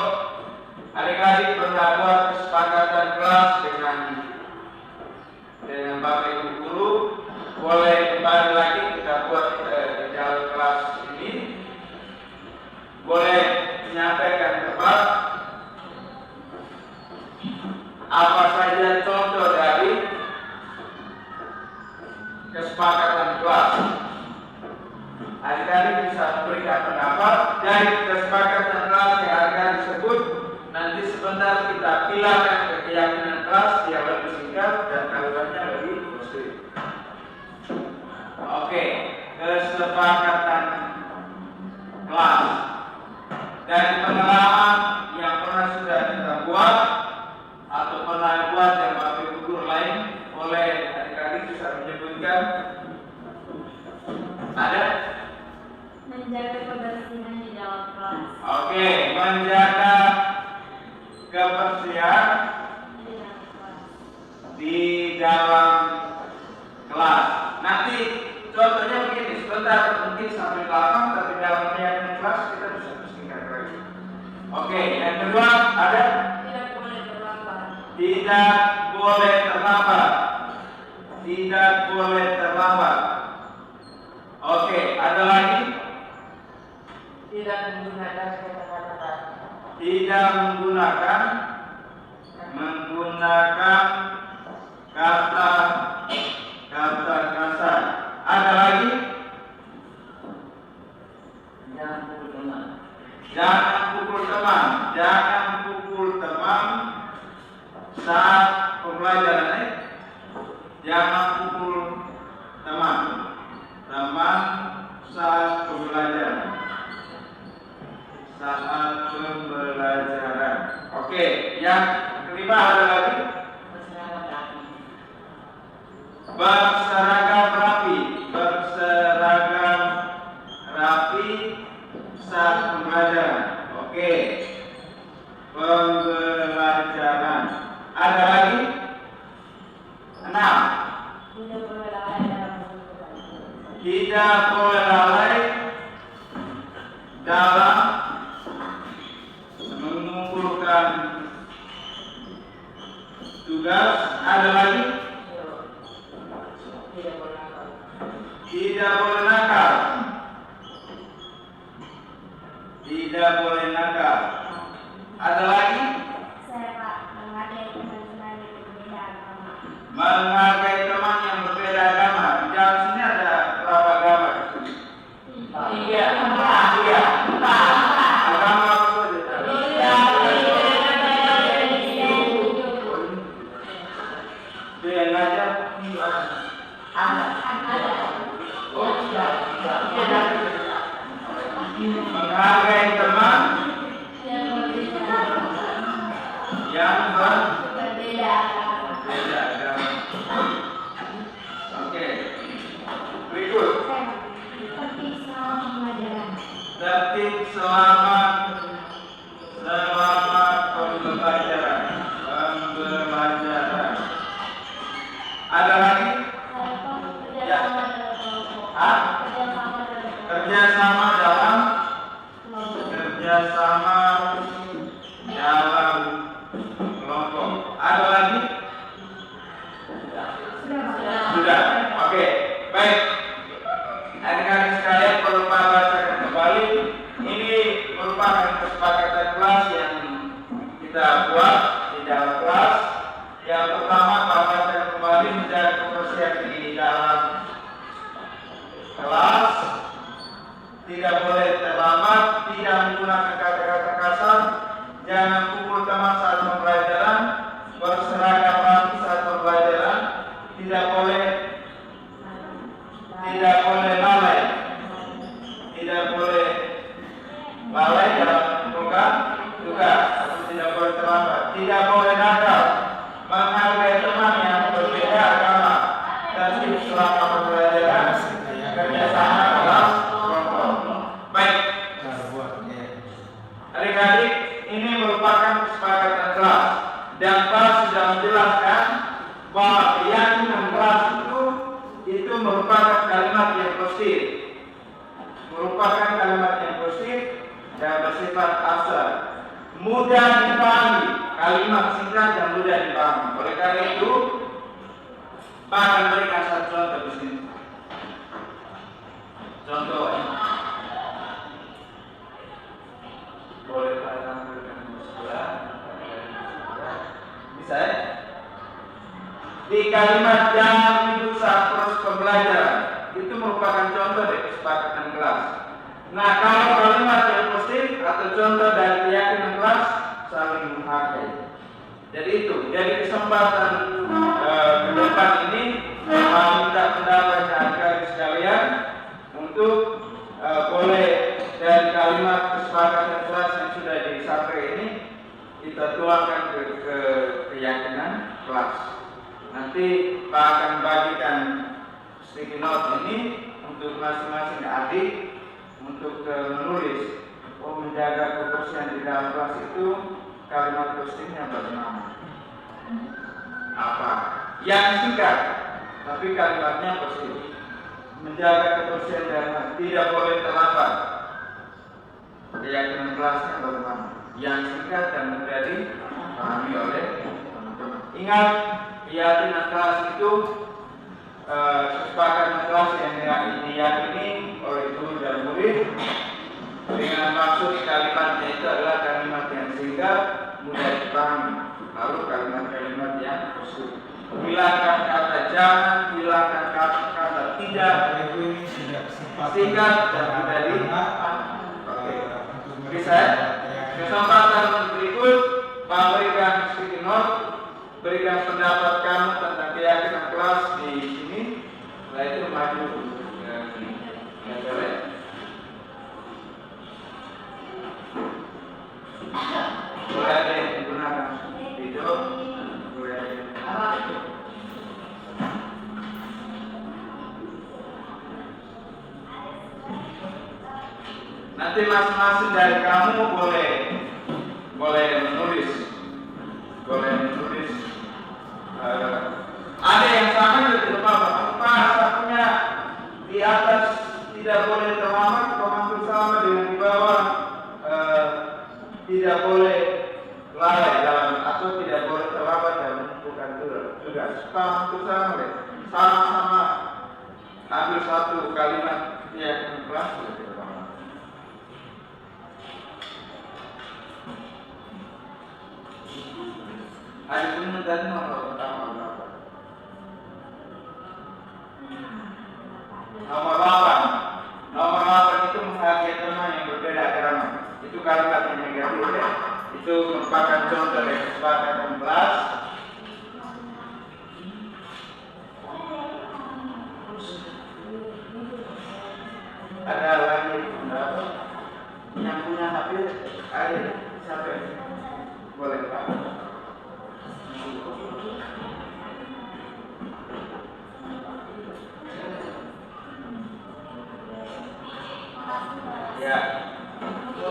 adik-adik pernah buat kesepakatan kelas dengan Bapak Ibu guru. Boleh kembali lagi kita buat di dalam kelas ini. Boleh menyampaikan tepat apa saja contoh dari kesepakatan kelas. adik-adik bisa memberikan pendapat dari kesepakatan kelas yang akan disebut. Nanti sebentar kita pilihkan keyakinan kelas yang lebih singkat dan kalimatnya lebih positif. Oke, kesepakatan kelas dari pengalaman yang pernah sudah kita buat atau pernah buat yang pakai guru lain, boleh adik-adik bisa menyebutkan. Ada? Menjaga kebersihan di dalam kelas. Oke, menjaga kebersihan di dalam kelas. Nanti contohnya begini, sebentar mungkin sampai belakang, tapi dalam keyakinan kelas kita bisa bersingkat lagi. Oke, yang kedua ada? Tidak boleh terlambat. Tidak boleh terlambat. Tidak boleh terlambat. Oke, ada lagi? Tidak menggunakan kata-kata. Tidak menggunakan kata kasar. Ada lagi? Jangan pukul teman. Jangan pukul teman. Jangan pukul teman saat pembelajaran. Jangan pukul teman. Teman saat pembelajaran. Saat pembelajaran. Oke, yang kelima ada lagi? Berseragam rapi. Berseragam rapi saat pembelajaran. Oke. Pembelajaran. Ada lagi? 6. Tidak boleh lalai dalam Tidak boleh lalai dalam mengumpulkan tugas. Ada lagi? Tidak boleh nakal. Tidak boleh nakal. Tidak boleh nakal. Ada lagi? saya Pak menghargai teman-teman yang berbeda agama. Menghargai teman yang berbeda agama. Di dalam sini ada berapa agama? Iya. Iya. Agama apa saja? Itu yang ngajar. Menghargai teman yang Berbeda agama. berbeda agama. Oke. Berikut. Seperti selama pembelajaran. Tertib selama pembelajaran. Ada lagi? Kerjasama dalam kelompok. Hah? Kerjasama dalam kelompok. Kerjasama dalam kelompok. Ada lagi? Sudah. Oke. Baik. Adik-adik sekalian perlu bacakan kembali. Ini merupakan kesepakatan kelas yang kita buat di dalam kelas. Yang pertama, bacakan kembali menjaga kebersihan di dalam kelas. Tidak boleh terlambat, tidak menggunakan kata-kata kasar, jangan pukul teman saat pembelajaran, berseragam rapi saat pembelajaran, tidak boleh lalai, dalam menentukan tugas, tidak boleh terlambat, tidak boleh nakal, menghargai teman yang berbeda agama, tertib selama pembelajaran, kerjasama dalam kelompok. Baik, adik-adik, ini merupakan kesepakatan kelas dan kelas sudah menjelaskan bahwa keyakinan kelas itu merupakan kalimat yang positif, dan bersifat asal, mudah dipahami, kalimat singkat dan mudah dipahami. Oleh karena itu, Pak akan berikan satu contoh di sini. Contoh, boleh Pak tampilkan sebelah? Bisa ya? Di kalimat jangan hidup saat proses pembelajaran, Itu merupakan contoh dari kesepakatan kelas. Nah, kalau kalimat yang positif atau contoh dari keyakinan kelas saling menghargai. Jadi itu, jadi kesempatan ke depan ini minta pendapat adik-adik sekalian untuk boleh dari kalimat kesepakatan kelas yang sudah disampaikan ini kita tuangkan ke keyakinan kelas. Nanti Pak akan bagikan sticky note ini untuk masing-masing adik untuk menulis menjaga kebersihan di dalam kelas itu kalimat positifnya bagaimana? Apa? Yang singkat, tapi kalimatnya positif. Menjaga kebersihan dan tidak boleh terlambat. Keyakinan kelasnya bagaimana? Yang singkat dan mudah dipahami oleh teman-teman. Ingat, keyakinan kelas itu kesepakatan kelas yang diyakini oleh guru dan murid dengan maksud kalimatnya itu adalah kalimat yang singkat, mudah dipahami. Lalu kalimat-kalimat yang positif. Hilangkan kata jangan, hilangkan kata tidak. Singkat dan mudah dipahami. Bisa? Kesempatan berikut, Pak berikan sticky note, berikan pendapat kamu tentang keyakinan kelas di sini. Setelah itu maju ke boleh. Boleh ada yang digunakan video, boleh ada. Nanti masing-masing dari kamu boleh menulis, ada yang sama juga tidak apa-apa. Satunya di atas tidak boleh terlambat, hampir sama dengan di bawah tidak boleh lalai dalam atau tidak boleh terlambat dalam menentukan tugas. Hampir sama deh, sama-sama ambil satu kalimat yang kelas. Ada pun dan nomor pertama berapa? Nomor 8. Nomor 8 itu menghargai teman yang berbeda agama. Itu kalimat yang negatif ya. Itu merupakan contoh dari kesepakatan kelas. Ada lagi pendapat yang punya HP? Ada siapa? Boleh Pak. Ya. Ya.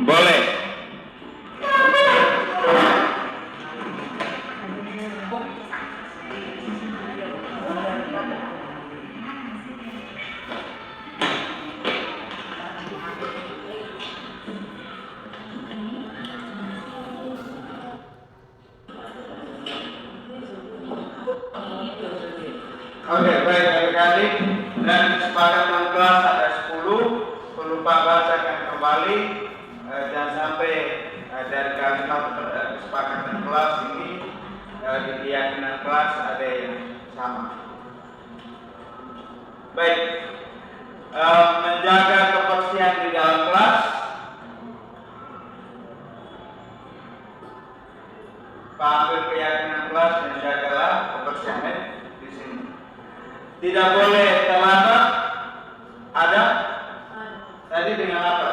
Boleh. Oke, baik adik-adik, dan kesepakatan kelas ada 10 Pak bacakan kembali dan sampai dari kalimat kesepakatan kelas ini di keyakinan kelas ada yang sama. Baik, menjaga kebersihan di dalam kelas. Pak ambil keyakinan kelas dan jagalah kebersihan di sini. Tidak boleh terlambat. Ada? Tadi dengan apa?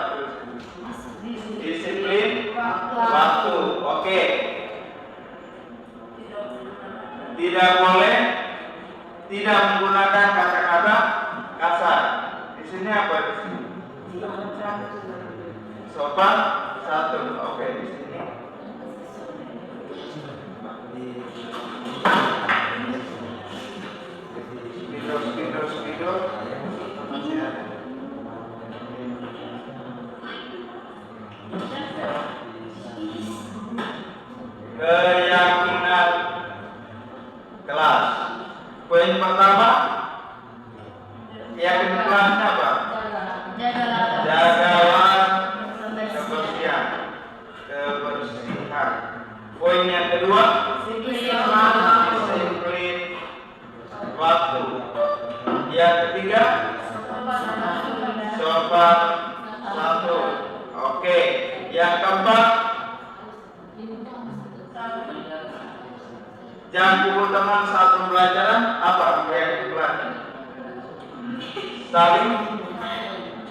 Disiplin waktu. Oke. Tidak boleh tidak menggunakan kata-kata kasar. Di sini apa? Di sini. Sopan satu. Oke, di sini. keyakinan kelas. Poin pertama, keyakinan kelasnya apa? Jagalah kebersihan. Poin yang kedua, disiplin waktu. Yang ketiga, sopan santun. Oke. Yang keempat, jangan pukul teman saat pembelajaran. Apa yang kedua?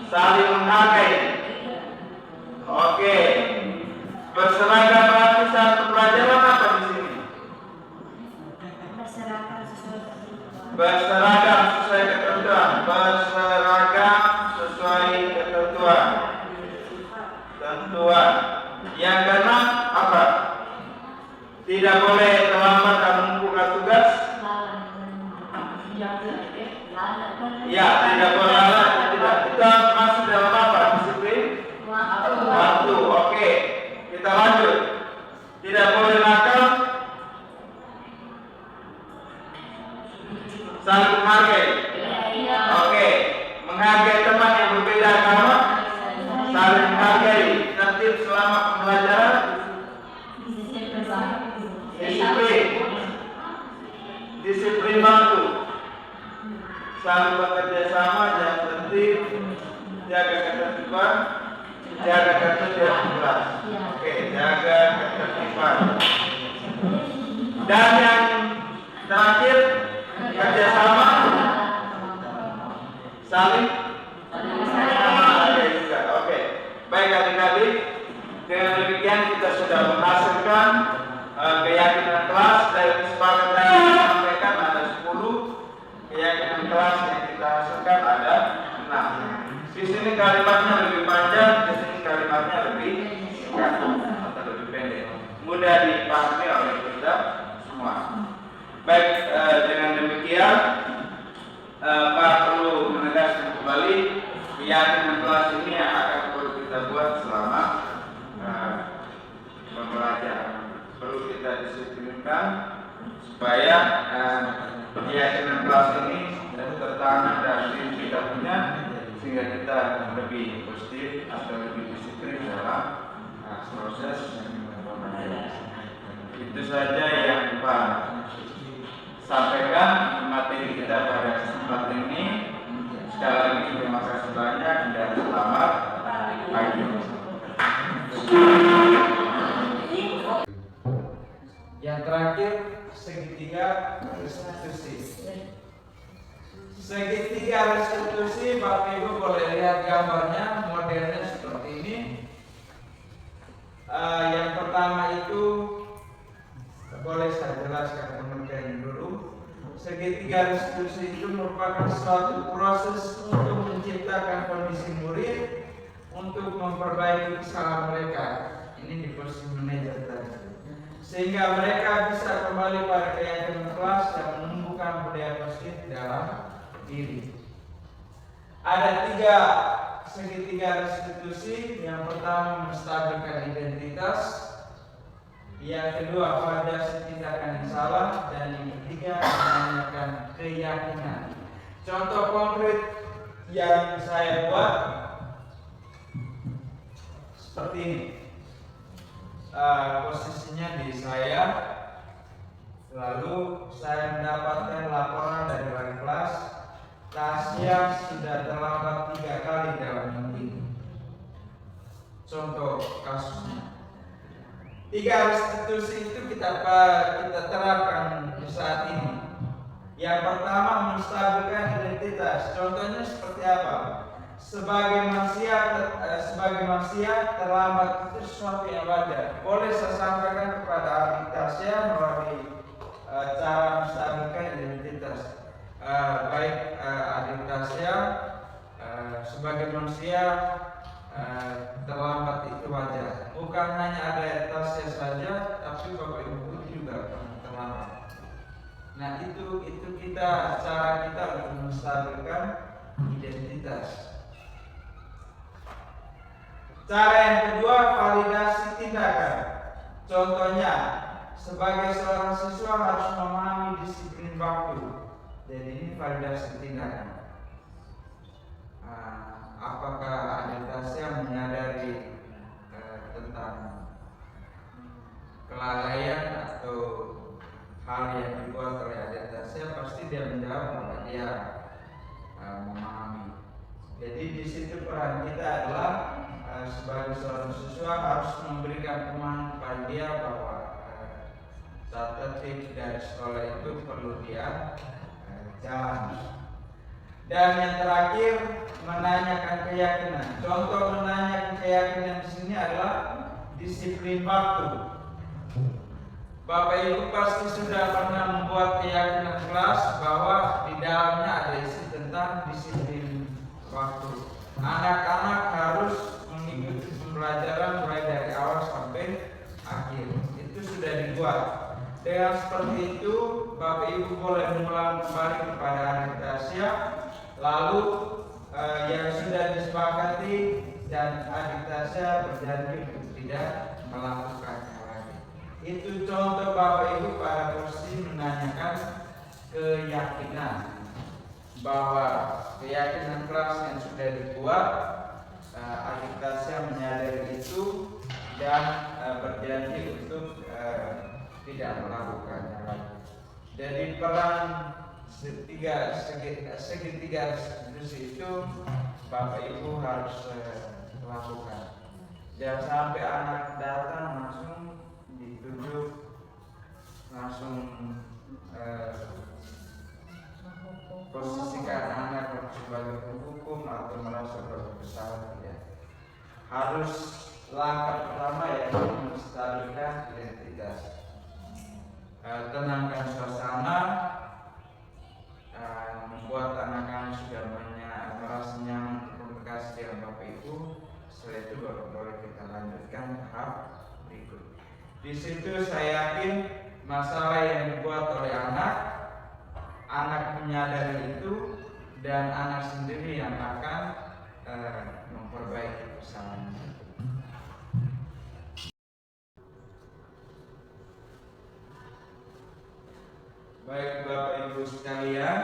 Saling menghargai. Oke. Berseragam rapi saat pembelajaran. Apa di sini? Berseragam sesuai ketentuan. Berseragam sesuai ketentuan. Yang keenam apa? Tidak boleh terlambat dan membuka tugas. Ya, tidak boleh lalai. Tidak. Kita masuk dalam apa? Disiplin waktu. Oke. Kita lanjut. Tidak boleh nakal. Saling menghargai. Oke. Menghargai teman yang berbeda agama. Saling menghargai. Tertib selama pembelajaran. Disiplin waktu. Saling bekerja sama dan tertib. Jaga ketertiban. Jaga ketertiban kelas. Oke, jaga ketertiban. Dan yang terakhir, kerjasama. Saling juga. Oke. Baik adik-adik, dengan demikian kita sudah menghasilkan keyakinan kelas. Dari kesepakatan yang disampaikan ada 10, keyakinan kelas yang kita hasilkan ada 6. Di sini kalimatnya lebih panjang, di sini kalimatnya lebih singkat atau lebih pendek, mudah dipahami oleh kita semua. Baik, dengan demikian Pak perlu menegaskan kembali keyakinan kelas ini yang akan perlu kita buat selama pembelajaran. Perlu kita disiplinkan supaya keyakinan kelas ini tertanam dari kita punya, sehingga kita lebih positif atau lebih disiplin dalam proses pembelajaran. Itu saja yang Pak sampaikan materi kita pada kesempatan ini. Sekali lagi terima kasih banyak dan selamat pagi. Yang terakhir, segitiga restitusi. Segitiga restitusi, Bapak Ibu boleh lihat gambarnya, modelnya seperti ini. Yang pertama itu boleh saya jelaskan teman-teman dulu. Segitiga restitusi itu merupakan suatu proses untuk menciptakan kondisi murid untuk memperbaiki kesalahan mereka. Ini di posisi manajer tadi. Sehingga mereka bisa kembali pada keyakinan kelas dan menumbuhkan budaya positif dalam diri. Ada 3 segitiga restitusi. Yang pertama, menstabilkan identitas. Yang kedua, validasi tindakan yang salah. Dan yang ketiga, menanyakan keyakinan. Contoh konkret yang saya buat seperti ini. Posisinya di saya, lalu saya mendapatkan laporan dari wali kelas, Tasya sudah terlambat 3 kali dalam minggu ini. Contoh kasusnya. 3 restitusi itu kita terapkan di saat ini. Yang pertama, menstabilkan identitas. Contohnya seperti apa? Sebagai manusia terlambat itu sesuatu yang wajar. Boleh saya sampaikan kepada adik Tasya melalui cara menstabilkan identitas. Baik adik Tasya, sebagai manusia terlambat itu wajar. Bukan hanya ada Tasya saja, tapi Bapak Ibu juga pernah terlambat. Nah itu kita cara kita untuk menstabilkan identitas. Cara yang kedua, validasi tindakan. Contohnya, sebagai seorang siswa harus memahami disiplin waktu. Jadi ini validasi tindakan. Apakah Anastasia menyadari tentang kelalaian atau hal yang dibuat oleh Anastasia? Pasti dia menjawab bahwa dia memahami. Jadi di situ peran kita adalah sebagai seorang siswa harus memberikan pemahaman kepada dia bahwa tata tertib dari sekolah itu perlu dia jalani. Dan yang terakhir, menanyakan keyakinan. Contoh menanyakan keyakinan di sini adalah disiplin waktu. Bapak Ibu pasti sudah pernah membuat keyakinan kelas bahwa di dalamnya ada isi tentang disiplin waktu. Anak-anak harus mengikuti pembelajaran mulai dari awal sampai akhir. Itu sudah dibuat. Dengan seperti itu, Bapak Ibu boleh mengulang kembali kepada Anastasia, lalu yang sudah disepakati dan Anastasia berjanji untuk tidak melakukannya lagi. Itu contoh Bapak Ibu pada posisi menanyakan keyakinan, bahwa keyakinan kelas yang sudah dibuat, Anastasia menyadari itu dan berjanji untuk tidak melakukannya lagi. Jadi peran segitiga institusi itu Bapak Ibu harus lakukan. Jangan sampai anak datang langsung ditunjuk, langsung posisikan anak sebagai penghukum atau merasa bersalah. Tidak. Harus langkah pertama yaitu menstabilkan identitas. Tenangkan suasana, membuat anak-anak sudah merasa nyaman berkomunikasi dengan Bapak Ibu. Setelah itu baru boleh kita lanjutkan tahap berikut. Di situ saya yakin masalah yang dibuat oleh anak menyadari itu, dan anak sendiri yang akan memperbaiki kesalahan itu. Baik Bapak Ibu sekalian,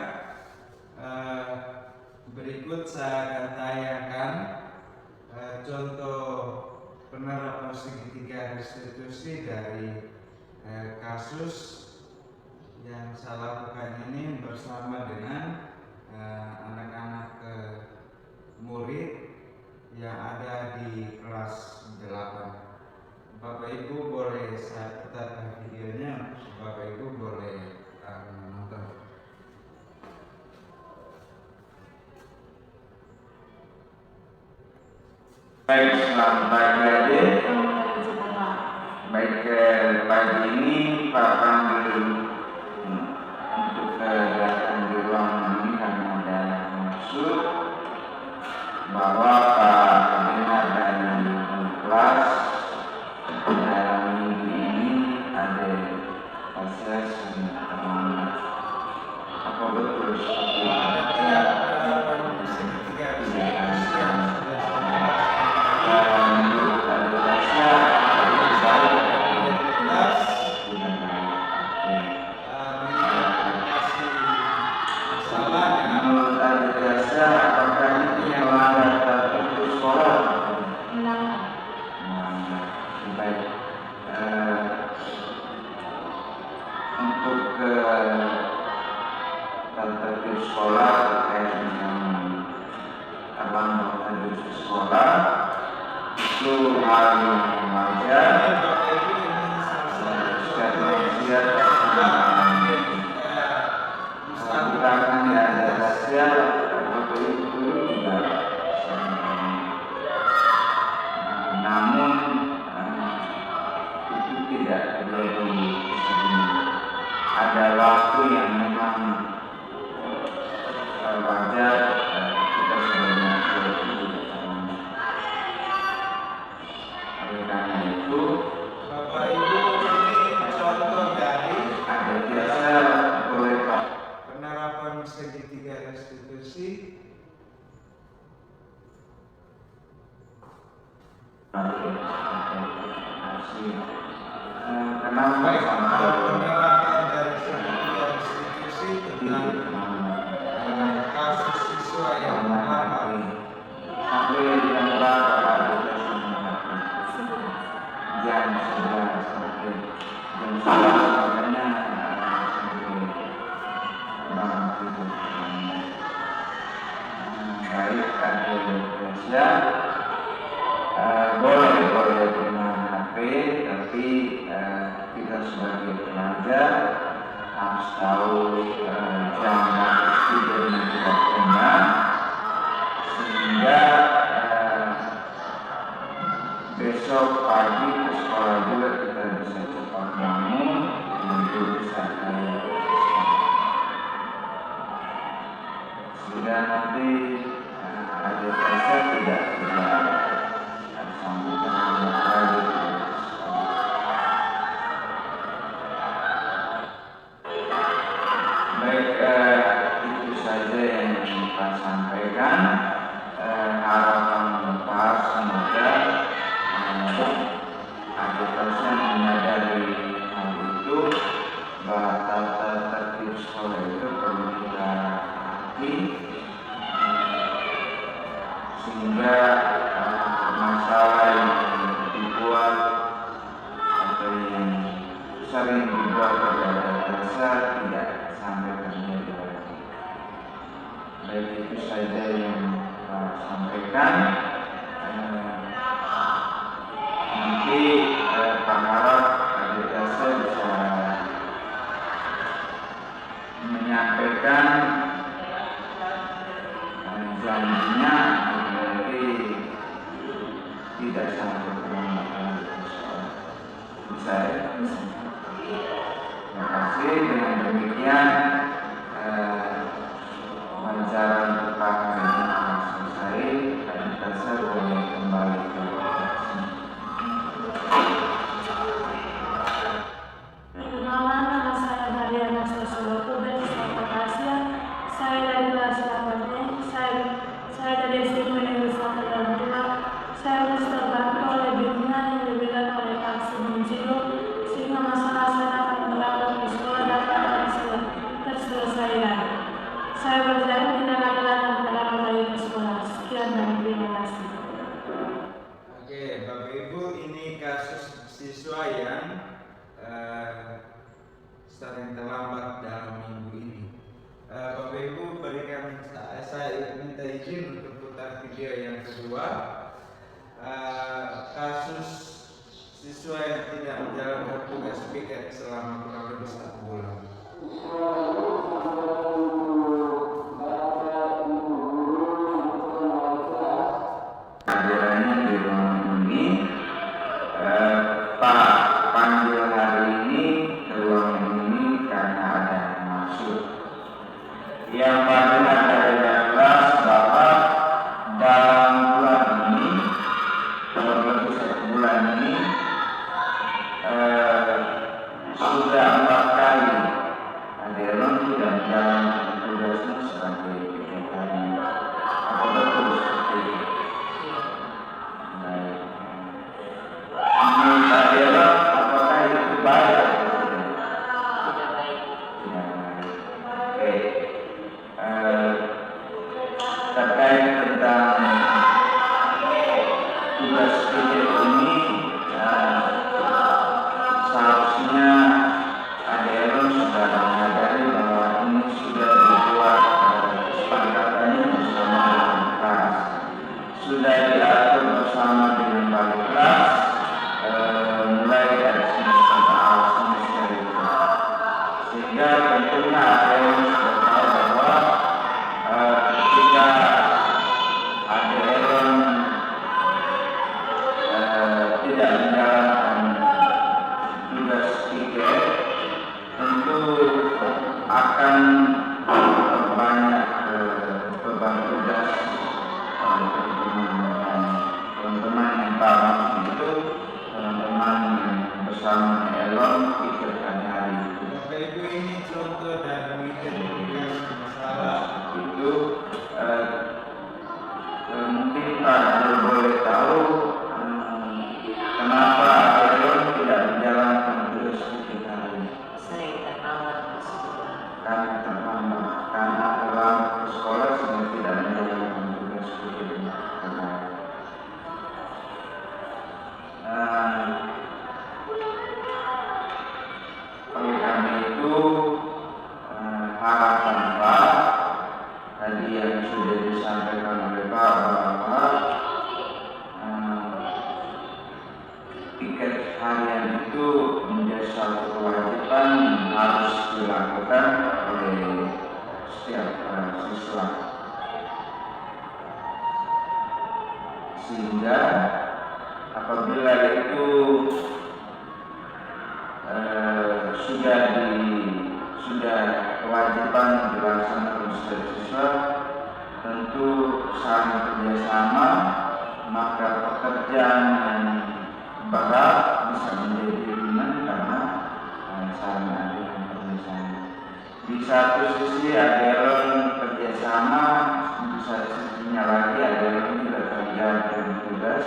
berikut saya akan tayangkan contoh penerapan segitiga restitusi dari kasus yang saya lakukan ini bersama dengan anak-anak murid yang ada di kelas 8. Bapak Ibu boleh saya putarkan videonya, Bapak Ibu boleh menonton. Baik, selamat pagi adik. Baik, pagi ini Pak panggil untuk datang di ruangan ini karena ada maksud bahwa Pak dengar dari kelas dalam minggu ini ada proses apa betul seperti sekolah terkait dengan abang sekolah itu hal yang wajar. Setiap manusia melakukan ada rahasia waktu itu juga, namun itu tidak terjadi. Ada waktu yang memang wajar kita sebenarnya oleh karena itu Bapak Ibu, ini contoh dari ada biasa oleh Pak penerapan segitiga restitusi. Terima kasih. kenapa Baik, untuk sampai penerapan dari sebuah institusi tentang kasus siswa yang terlambat. sampai jam berapa ada jam 11 sampai jam 11 makanya sampai bangun tidur. Baik, ada Indonesia boleh dengan HP, tapi kita sebagai pelajar harus tahu jam tidur yang kita terima, sehingga besok pagi ke sekolah juga kita bisa cepat bangun untuk bisa sehingga nanti ada rasa tidak sampai lagi. Baik, itu saja yang kita sampaikan. Harapan lepas semoga ada persen menyadari hal itu, bahwa tata tertib sekolah itu perlu kita hati, sehingga masalah yang dibuat atau yang sering dibuat pada dasar tidak sampai terjadi lagi. Baik, itu saja yang sampaikan. Nanti berharap adik Elsa bisa menyampaikan janjinya nanti tidak sampai terlambat bisa ya? Terima kasih. Dengan demikian wawancara untuk hari ini telah selesai. Adik Elsa boleh kembali ke Perkenalan, nama saya Mariana Sosoloku dari Asia. Saya dari kelas 8 saya dari SMP Negeri 1 Dalam Tua. Saya harus terbantu oleh bimbingan yang diberikan oleh Pak Sumunjilo, sehingga masalah saya dapat merawat di sekolah dapat terselesaikan. Saya berjanji tidak akan datang merawat lagi ke sekolah. Sekian dan terima kasih. Oke, Bapak Ibu, ini kasus siswa yang sering terlambat dalam minggu ini. Bapak Ibu, berikan saya minta izin untuk putar video yang kedua. Kasus siswa yang tidak menjalankan tugas piket selama kurang lebih 1 bulan. hadirannya di ruangan ini. Pak panggil hari ini ke ruangan ini karena ada maksud. Yang paling ada jelas bahwa dalam bulan ini, kurang lebih 1 bulan ini, sudah 4 kali Adelon tidak menjalankan tugasnya sebagai PKK. Apa betul seperti itu? Baik. Menurut Adelon, apakah itu baik atau tidak? Tidak baik. Tidak baik. Oke. Terkait tentang tugas piket ini, seharusnya Adelon sudah menyadari bahwa ini sudah dibuat kesepakatannya bersama dengan kelas, sudah diatur bersama dengan balik kelas, mulai dari semester awal semester itu, sehingga tentunya Adelon sudah tahu bahwa ketika Adelon tidak menjalankan tugas piket, tentu akan banyak beban tugas pada teman-teman yang paham itu, teman-teman yang bersama Elon pikirkan hari itu. Bapak Ibu, ini contoh dari mitigatif masalah. Itu mungkin Pak boleh tahu kenapa Elon tidak menjalankan tugas harian itu menjadi suatu kewajiban yang harus dilakukan oleh setiap siswa, sehingga apabila itu sudah kewajiban dilaksanakan oleh setiap siswa, tentu saling kerjasama, maka pekerjaan yang berat bisa menjadi ringan karena saling ada yang kerjasama. Di satu sisi ada yang kerjasama, di satu sisinya lagi ada yang tidak terjadi tugas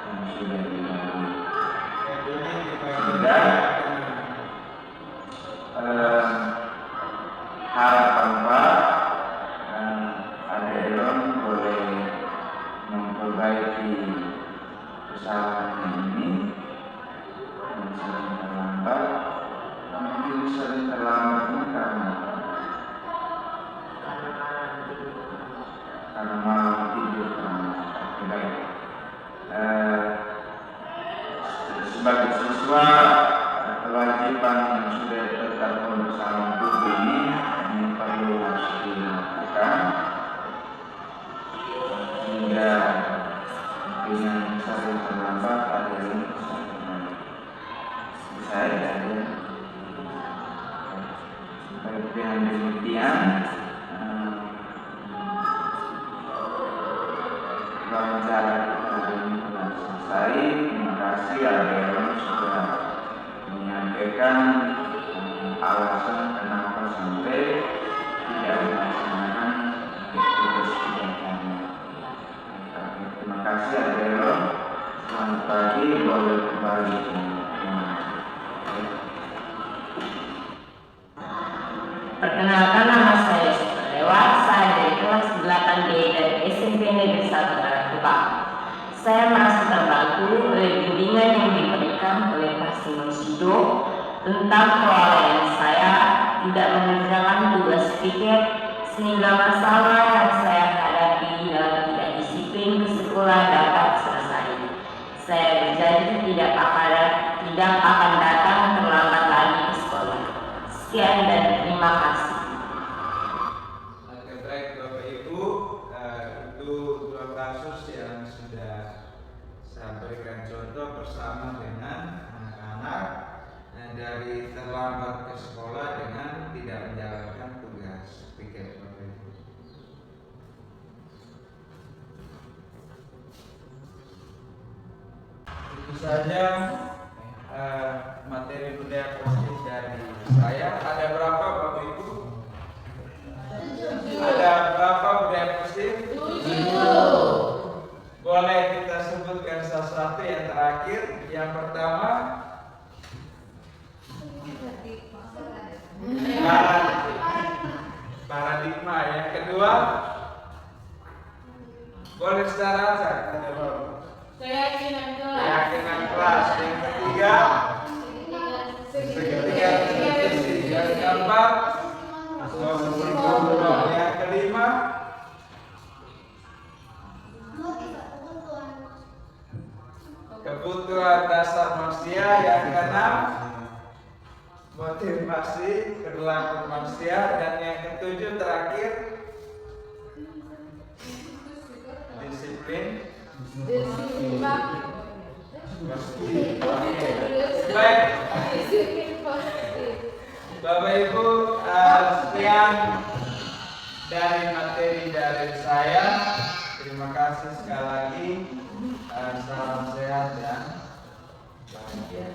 yang sudah dibagi. Sehingga harapan Pak Adelon boleh memperbaiki kesalahan ini yang sering terlambat. Mungkin sering terlambatnya karena malam tidur baik. Sebagai siswa, kewajiban yang sudah ditetapkan bersama guru ini perlu harus dilakukan, sehingga dengan sering terlambat ada yang bisa ada. Baik, dengan demikian wawancara kita ini telah selesai. Terima kasih ada yang sudah menyampaikan alasan kenapa sampai tidak melaksanakan tugas pidatonya. Terima kasih Adelo. Selamat pagi, boleh kembali. Perkenalkan, nama saya Dewa. Saya dari kelas 8D dari SMP Negeri 1 Daratuba. Saya merasa terbantu oleh bimbingan yang diberikan oleh Pak Simon Sido tentang kelalaian saya tidak mengerjakan tugas pikir, sehingga masalah yang saya hadapi dalam tidak disiplin ke sekolah dapat selesai. Saya berjanji tidak akan datang terlambat lagi ke sekolah. Sekian dan terima kasih. Baik Bapak Ibu, itu dua kasus yang sudah saya berikan contoh bersama dengan anak-anak dari terlambat ke sekolah dengan tidak menjalankan tugas piket Bapak Ibu. Itu saja materi budaya positif dari saya. Ada berapa Bapak Ibu? Ada berapa budaya positif? 7. Boleh kita sebutkan satu-satu yang terakhir. Yang pertama, paradigma. Yang kedua, boleh secara acak. Keyakinan kelas. Yang ketiga, yang keempat, yang kelima, kebutuhan dasar manusia. Yang keenam, motivasi perilaku manusia. Dan yang ketujuh terakhir, disiplin. Baik, Bapak Ibu, sekian dari materi dari saya. Terima kasih sekali lagi. Salam sehat dan bahagia.